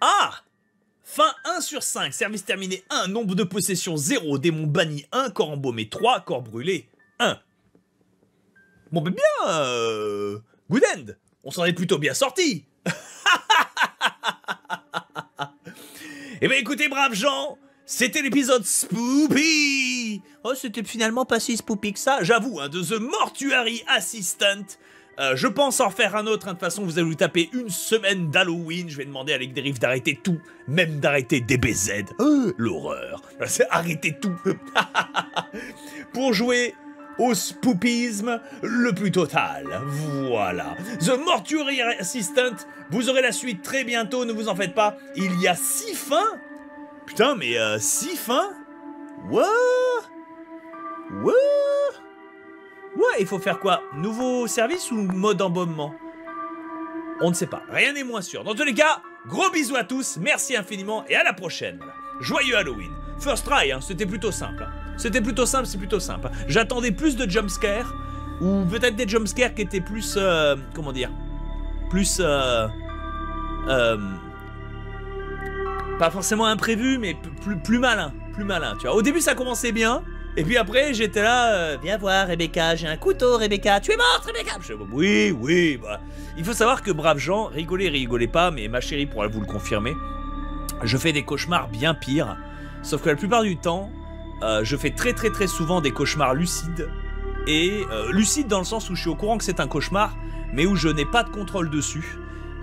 Ah! Fin 1 sur 5, service terminé 1, nombre de possessions 0, démon banni 1, corps embaumé 3, corps brûlé 1. Bon ben bien, good end, on s'en est plutôt bien sorti. Eh ben écoutez braves gens, c'était l'épisode Spoopy. Oh c'était finalement pas si spoopy que ça, j'avoue, hein, de The Mortuary Assistant. Je pense en faire un autre, hein. De toute façon vous allez vous taper une semaine d'Halloween, je vais demander à Ligue des Rives d'arrêter tout, même d'arrêter DBZ, l'horreur, arrêtez tout, pour jouer au spoopisme le plus total, voilà. The Mortuary Assistant, vous aurez la suite très bientôt, ne vous en faites pas, il y a 6 fins, putain mais 6 fins, what? Ouais, il faut faire quoi? Nouveau service ou mode embaumement? On ne sait pas, rien n'est moins sûr. Dans tous les cas, gros bisous à tous, merci infiniment et à la prochaine. Joyeux Halloween. First try, hein, c'était plutôt simple. C'était plutôt simple, c'est plutôt simple. J'attendais plus de jumpscares, ou peut-être des jumpscares qui étaient plus, comment dire, plus, pas forcément imprévus, mais plus malin, tu vois. Au début ça commençait bien. Et puis après, j'étais là, viens voir Rebecca, j'ai un couteau Rebecca, tu es morte Rebecca. Je dis, oui, bah. Il faut savoir que braves gens, rigolez pas, mais ma chérie pourra vous le confirmer, je fais des cauchemars bien pires, sauf que la plupart du temps, je fais très souvent des cauchemars lucides, et lucides dans le sens où je suis au courant que c'est un cauchemar, mais où je n'ai pas de contrôle dessus,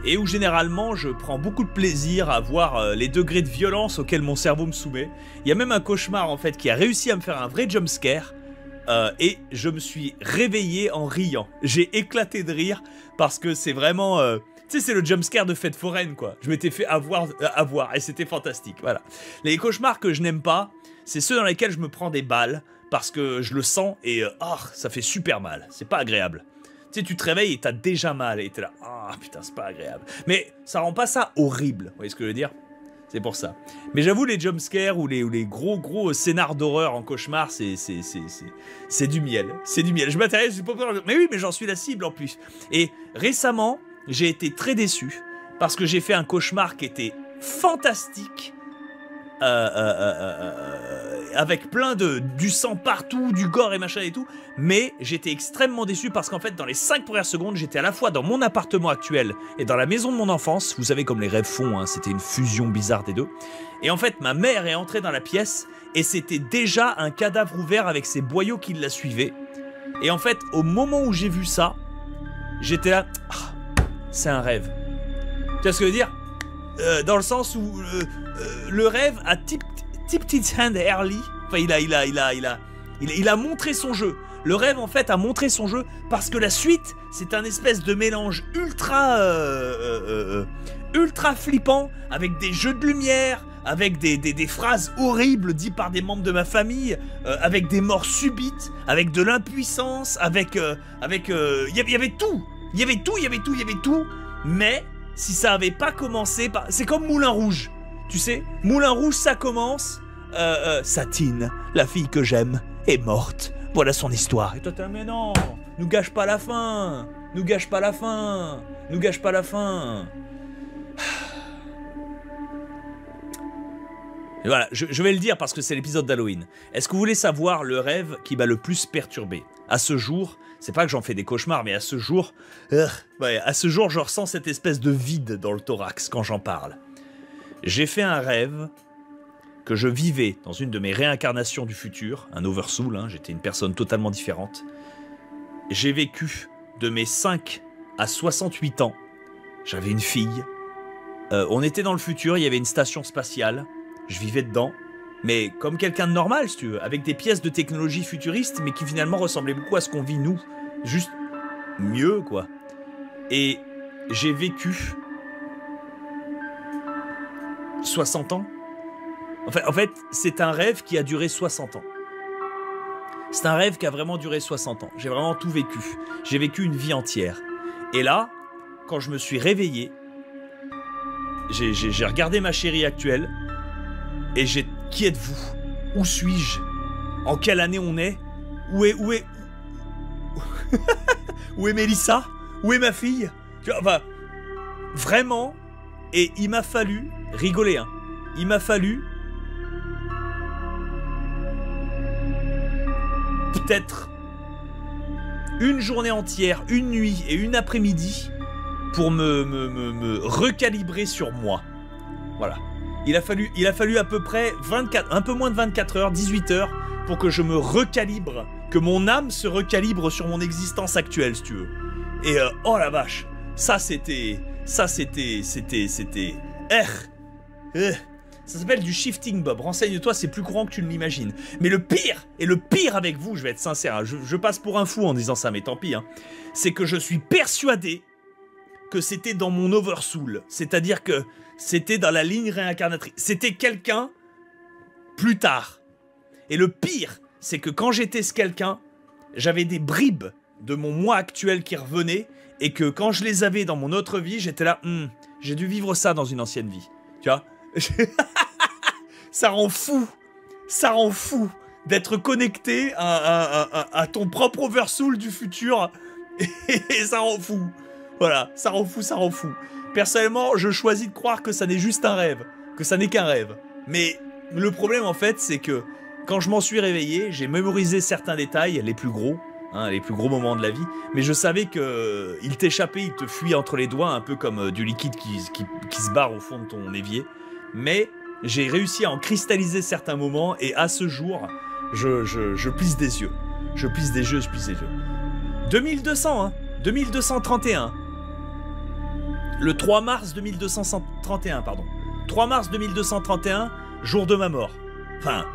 et où généralement je prends beaucoup de plaisir à voir les degrés de violence auxquels mon cerveau me soumet. Il y a même un cauchemar en fait qui a réussi à me faire un vrai jumpscare et je me suis réveillé en riant. J'ai éclaté de rire parce que c'est vraiment... tu sais, c'est le jumpscare de fête foraine quoi. Je m'étais fait avoir et c'était fantastique, voilà. Les cauchemars que je n'aime pas, c'est ceux dans lesquels je me prends des balles parce que je le sens et ça fait super mal, c'est pas agréable. Tu sais, tu te réveilles et t'as déjà mal, et t'es là, ah putain, c'est pas agréable. Mais ça rend pas ça horrible, vous voyez ce que je veux dire? C'est pour ça. Mais j'avoue, les jumpscares ou les gros scénars d'horreur en cauchemar, c'est du miel. C'est du miel. Je m'intéresse, je suis pas peur. Mais oui, mais j'en suis la cible en plus. Et récemment, j'ai été très déçu parce que j'ai fait un cauchemar qui était fantastique. Avec plein du sang partout, du gore et machin et tout, mais j'étais extrêmement déçu parce qu'en fait dans les 5 premières secondes j'étais à la fois dans mon appartement actuel et dans la maison de mon enfance, vous savez comme les rêves font, hein, c'était une fusion bizarre des deux, et en fait ma mère est entrée dans la pièce et c'était déjà un cadavre ouvert avec ses boyaux qui la suivaient, et en fait au moment où j'ai vu ça, j'étais là, c'est un rêve, tu vois ce que je veux dire, dans le sens où le rêve a Tipted Hand Early, enfin il a montré son jeu. Le rêve en fait a montré son jeu parce que la suite c'est un espèce de mélange ultra flippant avec des jeux de lumière, avec des phrases horribles dites par des membres de ma famille, avec des morts subites, avec de l'impuissance, il y avait tout, mais si ça avait pas commencé par... C'est comme Moulin Rouge, tu sais, Moulin Rouge ça commence, Satine, la fille que j'aime, est morte, voilà son histoire. Et toi t'es là, mais non, nous gâche pas la fin. Et voilà, je vais le dire parce que c'est l'épisode d'Halloween. Est-ce que vous voulez savoir le rêve qui m'a le plus perturbé? À ce jour, c'est pas que j'en fais des cauchemars, mais à ce jour, je ressens cette espèce de vide dans le thorax quand j'en parle. J'ai fait un rêve que je vivais dans une de mes réincarnations du futur, un oversoul, hein, j'étais une personne totalement différente. J'ai vécu de mes 5 à 68 ans. J'avais une fille. On était dans le futur, il y avait une station spatiale. Je vivais dedans, mais comme quelqu'un de normal, si tu veux, avec des pièces de technologie futuriste, mais qui finalement ressemblaient beaucoup à ce qu'on vit nous. Juste mieux, quoi. Et j'ai vécu 60 ans. En fait, c'est un rêve qui a duré 60 ans. C'est un rêve qui a vraiment duré 60 ans. J'ai vraiment tout vécu. J'ai vécu une vie entière. Et là, quand je me suis réveillé, j'ai regardé ma chérie actuelle, et qui êtes-vous? Où suis-je? En quelle année on est? Où est Où est Mélissa? Où est ma fille? Enfin, vraiment, Et il m'a fallu, rigoler hein, il m'a fallu peut-être une journée entière, une nuit et une après-midi pour me recalibrer sur moi. Voilà. Il a fallu à peu près 24, un peu moins de 24 heures, 18 heures, pour que je me recalibre, que mon âme se recalibre sur mon existence actuelle, si tu veux. Et oh la vache, ça c'était... Ça s'appelle du shifting, Bob. Renseigne-toi, c'est plus courant que tu ne l'imagines. Mais le pire avec vous, je vais être sincère, hein, je passe pour un fou en disant ça, mais tant pis, hein, c'est que je suis persuadé que c'était dans mon oversoul. C'est-à-dire que c'était dans la ligne réincarnatrice. C'était quelqu'un plus tard. Et le pire, c'est que quand j'étais ce quelqu'un, j'avais des bribes de mon moi actuel qui revenaient, et que quand je les avais dans mon autre vie, j'étais là, j'ai dû vivre ça dans une ancienne vie. Tu vois? Ça rend fou d'être connecté à ton propre oversoul du futur, et ça rend fou. Voilà, ça rend fou. Personnellement, je choisis de croire que ça n'est juste un rêve, que ça n'est qu'un rêve. Mais le problème en fait, c'est que quand je m'en suis réveillé, j'ai mémorisé certains détails, les plus gros, hein, les plus gros moments de la vie, mais je savais que il t'échappait, il te fuit entre les doigts, un peu comme du liquide qui se barre au fond de ton évier. Mais j'ai réussi à en cristalliser certains moments, et à ce jour, je plisse des yeux. Je plisse des yeux. 2200, hein, 2231. Le 3 mars 2231, pardon. 3 mars 2231, jour de ma mort. Enfin...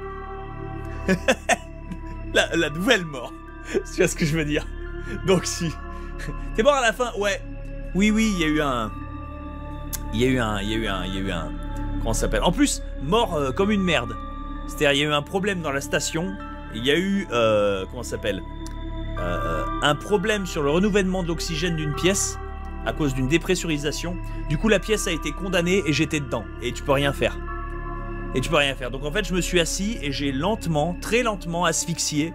la nouvelle mort. Tu vois ce que je veux dire? Donc si... T'es mort à la fin? Ouais. Oui, il y a eu un... Comment ça s'appelle? En plus, mort comme une merde. C'est-à-dire, il y a eu un problème dans la station. Il y a eu... comment ça s'appelle? Un problème sur le renouvellement de l'oxygène d'une pièce à cause d'une dépressurisation. Du coup, la pièce a été condamnée et j'étais dedans. Et tu peux rien faire. Donc en fait, je me suis assis et j'ai lentement, très lentement asphyxié.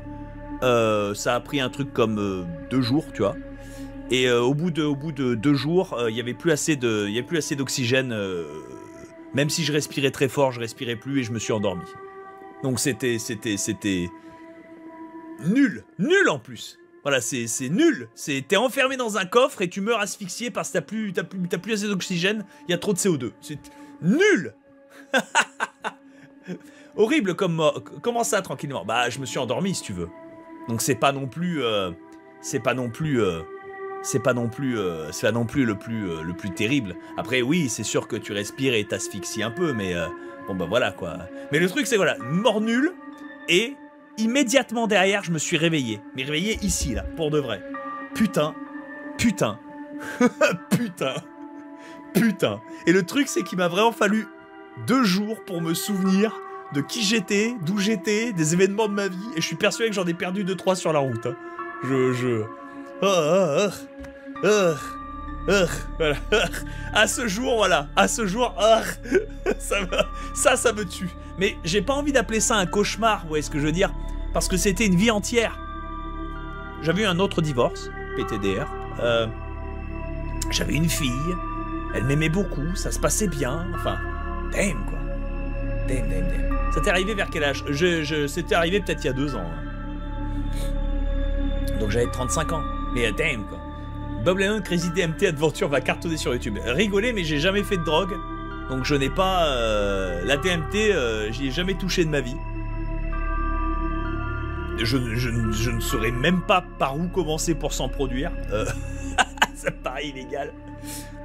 Ça a pris un truc comme 2 jours, tu vois. Et au bout de 2 jours, il y avait plus assez d'oxygène. Même si je respirais très fort, je respirais plus et je me suis endormi. Donc c'était nul en plus. Voilà, c'est nul. T'es enfermé dans un coffre et tu meurs asphyxié parce que t'as plus assez d'oxygène, il y a trop de CO2. C'est nul. Horrible comme mort. Comment ça, tranquillement? Bah, je me suis endormi, si tu veux. Donc c'est pas non plus le plus terrible. Après, oui, c'est sûr que tu respires et t'asphyxies un peu, mais bon bah voilà quoi. Mais le truc, c'est voilà, mort nulle, et immédiatement derrière, je me suis réveillé. Mais réveillé ici, là, pour de vrai. Putain. Et le truc, c'est qu'il m'a vraiment fallu 2 jours pour me souvenir de qui j'étais, d'où j'étais, des événements de ma vie, et je suis persuadé que j'en ai perdu 2-3 sur la route. Hein. Voilà. À ce jour, ça me tue. Mais j'ai pas envie d'appeler ça un cauchemar, vous voyez ce que je veux dire? Parce que c'était une vie entière. J'avais eu un autre divorce, PTDR. J'avais une fille, elle m'aimait beaucoup, ça se passait bien, enfin, damn quoi. Damn. Ça t'est arrivé vers quel âge? C'était arrivé peut-être il y a 2 ans. Hein. Donc j'avais 35 ans. Mais damn quoi. Bob Lennon Crazy DMT Adventure va cartonner sur YouTube. Rigolez, mais j'ai jamais fait de drogue. Donc je n'ai pas... la DMT, j'y ai jamais touché de ma vie. Je ne saurais même pas par où commencer pour s'en produire. Ça me paraît illégal.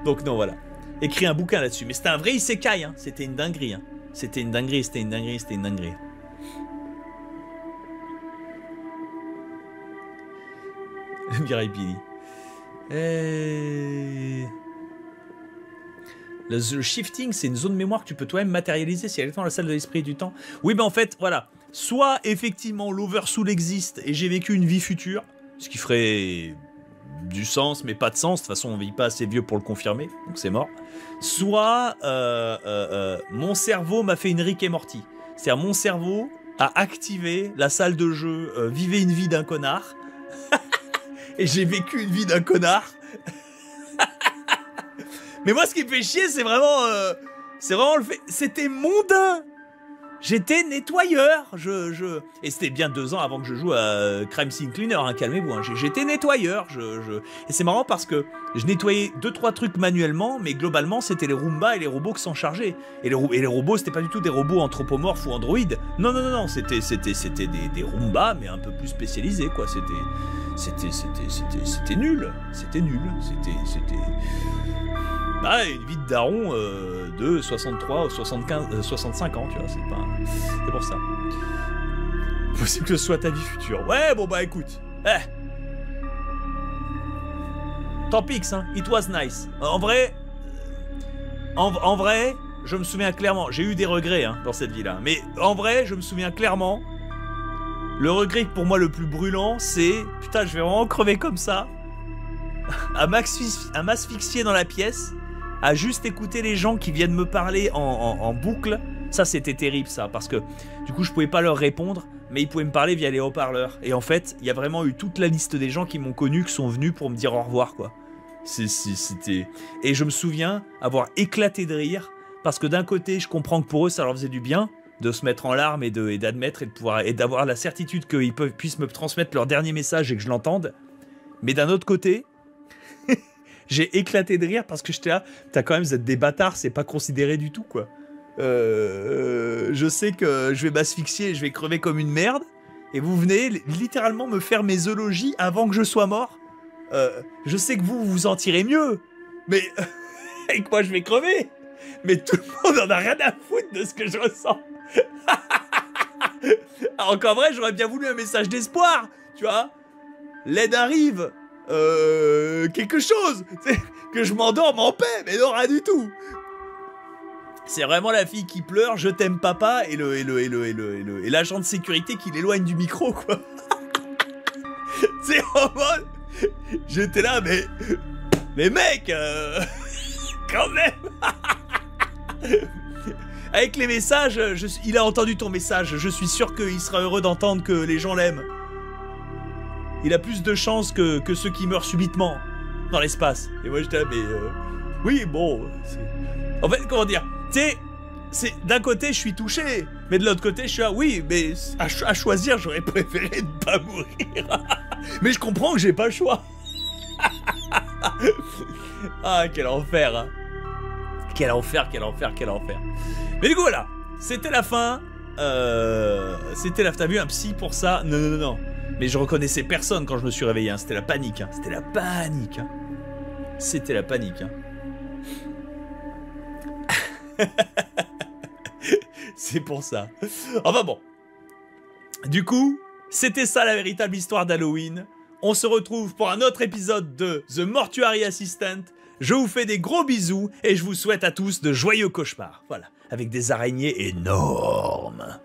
Donc non, voilà. Écrit un bouquin là-dessus. Mais c'était un vrai isekai, hein. C'était une dinguerie. Hein. C'était une dinguerie. Mireille Billy. Le shifting, c'est une zone mémoire que tu peux toi-même matérialiser si elle est dans la salle de l'esprit et du temps. Oui, ben en fait, voilà. Soit effectivement l'oversoul existe et j'ai vécu une vie future, ce qui ferait du sens, mais pas de sens. De toute façon, on ne vit pas assez vieux pour le confirmer, donc c'est mort. Soit mon cerveau m'a fait une Rick et Morty. C'est-à-dire mon cerveau a activé la salle de jeu Vivez une vie d'un connard. Et j'ai vécu une vie d'un connard. Mais moi, ce qui me fait chier, c'est vraiment le fait... C'était mondain. J'étais nettoyeur, Et c'était bien 2 ans avant que je joue à Crime Scene Cleaner, hein, calmez-vous, hein. J'étais nettoyeur, Et c'est marrant parce que je nettoyais 2-3 trucs manuellement, mais globalement, c'était les Roombas et les robots qui s'en chargeaient. Et les robots, c'était pas du tout des robots anthropomorphes ou androïdes. Non, c'était des Roombas, mais un peu plus spécialisés, quoi. C'était nul. C'était nul. C'était... Ah, une vie de daron de 63 ou 65 ans, tu vois, c'est pour ça. Possible que ce soit ta vie future. Ouais, bon bah écoute. Tant pis, hein, it was nice. En vrai, je me souviens clairement, j'ai eu des regrets hein, dans cette vie-là, mais en vrai, je me souviens clairement, le regret pour moi le plus brûlant, c'est, putain, je vais vraiment crever comme ça, à m'asphyxier dans la pièce, à juste écouter les gens qui viennent me parler en boucle. Ça, c'était terrible, ça, parce que du coup, je pouvais pas leur répondre, mais ils pouvaient me parler via les haut-parleurs. Et en fait, il y a vraiment eu toute la liste des gens qui m'ont connu, qui sont venus pour me dire au revoir, quoi. C'était... Et je me souviens avoir éclaté de rire, parce que d'un côté, je comprends que pour eux, ça leur faisait du bien de se mettre en larmes et d'admettre et d'avoir la certitude qu'ils puissent me transmettre leur dernier message et que je l'entende. Mais d'un autre côté... J'ai éclaté de rire parce que j'étais là, t'as quand même, vous êtes des bâtards, c'est pas considéré du tout, quoi. Je sais que je vais m'asphyxier, je vais crever comme une merde, et vous venez littéralement me faire mes eulogies avant que je sois mort. Je sais que vous vous en tirez mieux, mais et que moi je vais crever. Mais tout le monde en a rien à foutre de ce que je ressens. Alors qu'en vrai, j'aurais bien voulu un message d'espoir, tu vois. L'aide arrive. Quelque chose, que je m'endorme en paix, mais non, rien du tout. C'est vraiment la fille qui pleure, je t'aime papa, et l'agent de sécurité qui l'éloigne du micro, quoi. C'est en mode, j'étais là, mais mec, quand même. Avec les messages, il a entendu ton message, je suis sûr qu'il sera heureux d'entendre que les gens l'aiment. Il a plus de chances que ceux qui meurent subitement dans l'espace. Et moi j'étais là, mais oui, bon. En fait, comment dire, tu sais, d'un côté je suis touché, mais de l'autre côté je suis là, oui, mais à choisir, j'aurais préféré ne pas mourir. Mais je comprends que j'ai pas le choix. Ah, quel enfer, hein. Quel enfer. Mais du coup, voilà, c'était la fin. T'as vu un psy pour ça? Non. Mais je reconnaissais personne quand je me suis réveillé, hein. C'était la panique, hein. C'était la panique, hein. C'est pour ça. Enfin bon. Du coup, c'était ça la véritable histoire d'Halloween. On se retrouve pour un autre épisode de The Mortuary Assistant. Je vous fais des gros bisous et je vous souhaite à tous de joyeux cauchemars. Voilà, avec des araignées énormes.